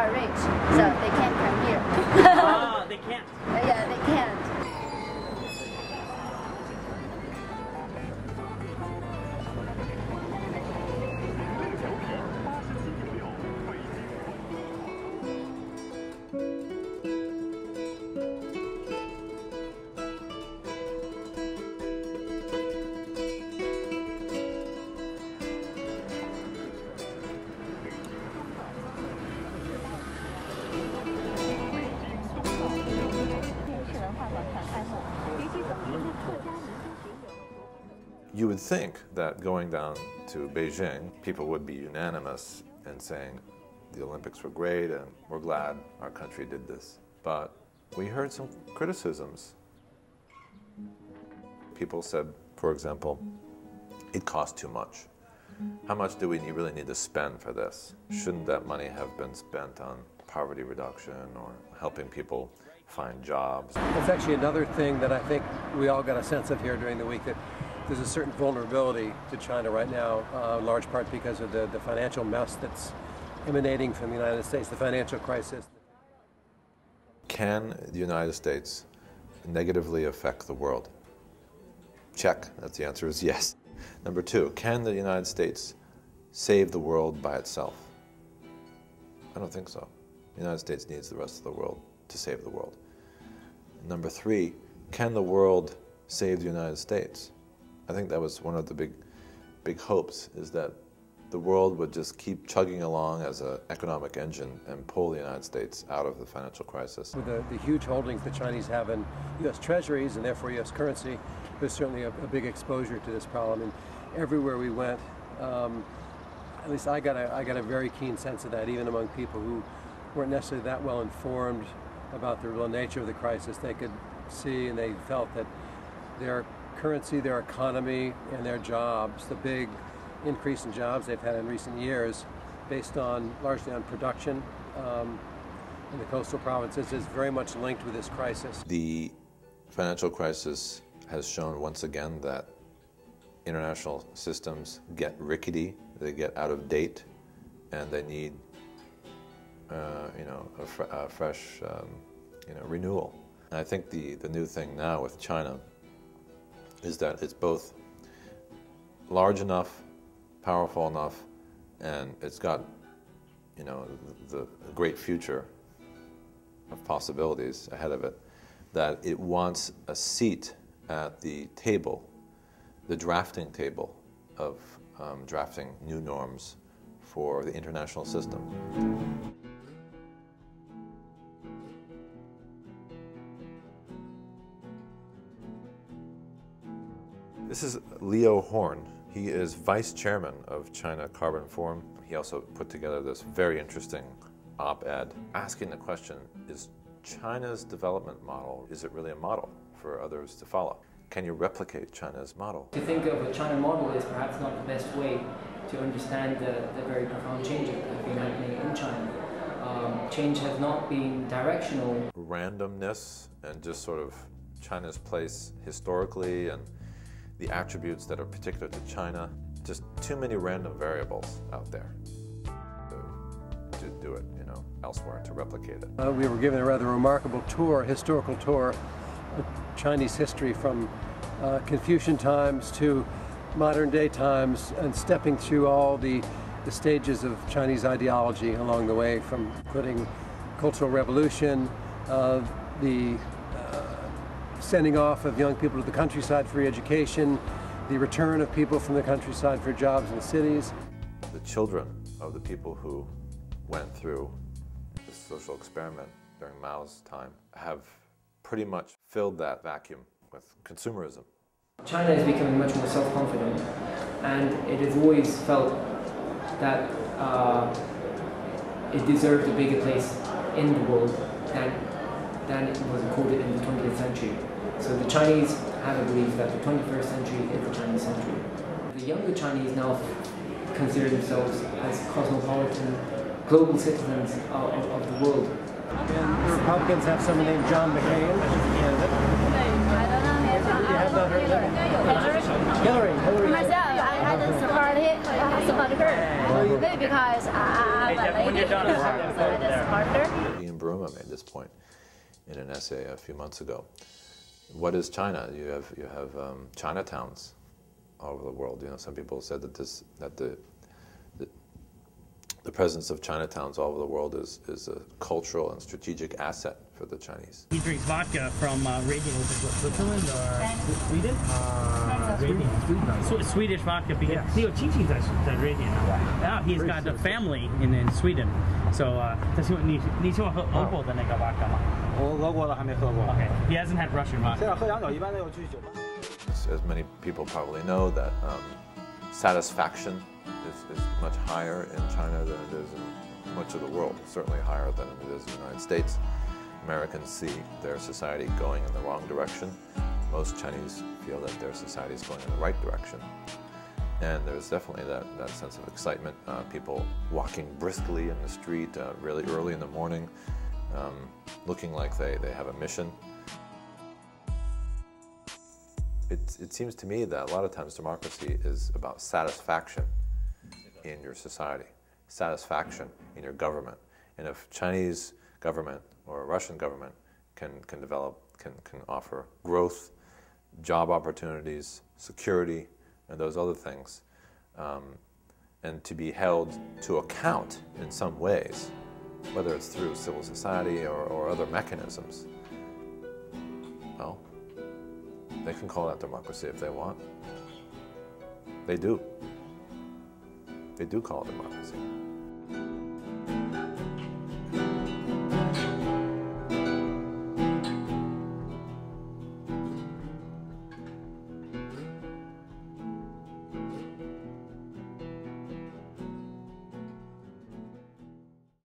are rich, so they can't come here. Ah, they can't. Yeah, they can't. You would think that going down to Beijing, people would be unanimous in saying the Olympics were great and we're glad our country did this. But we heard some criticisms. People said, for example, it cost too much. How much do we really need to spend for this? Shouldn't that money have been spent on poverty reduction or helping people find jobs? It's actually another thing that I think we all got a sense of here during the week, that there's a certain vulnerability to China right now, in large part because of the financial mess that's emanating from the United States, the financial crisis. Can the United States negatively affect the world? Check. That's the answer is yes. Number two, can the United States save the world by itself? I don't think so. The United States needs the rest of the world to save the world. Number three, can the world save the United States? I think that was one of the big hopes, is that the world would just keep chugging along as an economic engine and pull the United States out of the financial crisis. With the huge holdings the Chinese have in U.S. treasuries and therefore U.S. currency, there's certainly a big exposure to this problem. And everywhere we went, at least I got a very keen sense of that, even among people who weren't necessarily that well informed about the real nature of the crisis. They could see and they felt that their currency, their economy, and their jobs, the big increase in jobs they've had in recent years, based largely on production in the coastal provinces, is very much linked with this crisis. The financial crisis has shown once again that international systems get rickety, they get out of date, and they need a fresh renewal. And I think the new thing now with China is that it's both large enough, powerful enough, and it's got, the great future of possibilities ahead of it, that it wants a seat at the table, the drafting table of drafting new norms for the international system. This is Leo Horn. He is vice chairman of China Carbon Forum. He also put together this very interesting op-ed asking the question, is China's development model, is it really a model for others to follow? Can you replicate China's model? To think of a China model is perhaps not the best way to understand the very profound changes that have been happening in China. Change has not been directional. Randomness and just sort of China's place historically and the attributes that are particular to China, just too many random variables out there to do it, elsewhere, to replicate it. We were given a rather remarkable tour, historical tour of Chinese history from Confucian times to modern day times, and stepping through all the stages of Chinese ideology along the way, from including Cultural Revolution, the sending off of young people to the countryside for education, the return of people from the countryside for jobs in cities. The children of the people who went through the social experiment during Mao's time have pretty much filled that vacuum with consumerism. China is becoming much more self-confident, and it has always felt that it deserved a bigger place in the world than it was accorded in the 20th century. So the Chinese have a belief that the 21st century is the Chinese century. The younger Chinese now consider themselves as cosmopolitan, global citizens of the world. And the Republicans have someone named John McCain as a candidate. I don't know. You have not heard of him? Hillary. Myself, I just support it. also on her. Maybe because I'm a lady, so it is harder. Ian Bruma made this point in an essay a few months ago. What is China? You have Chinatowns all over the world. You know, some people said that the presence of Chinatowns all over the world is a cultural and strategic asset for the Chinese. He drinks vodka from Radiant, which is Switzerland or Sweden? Swedish vodka because Chi在 Radiant. Now he's got a family in Sweden. So, 你喜欢喝俄国的那个 vodka 吗？俄国的还没喝过。Okay, he hasn't had Russian vodka. 现在喝洋酒一般都有去酒吧。As many people probably know, that satisfaction is much higher in China than it is in much of the world, certainly higher than it is in the United States. Americans see their society going in the wrong direction. Most Chinese feel that their society is going in the right direction. And there's definitely that sense of excitement, people walking briskly in the street really early in the morning, looking like they have a mission. It seems to me that a lot of times democracy is about satisfaction in your society, satisfaction in your government. And if Chinese government or Russian government can offer growth, job opportunities, security, and those other things, and to be held to account in some ways, whether it's through civil society or other mechanisms, well, they can call that democracy if they want. They do. They do call it democracy.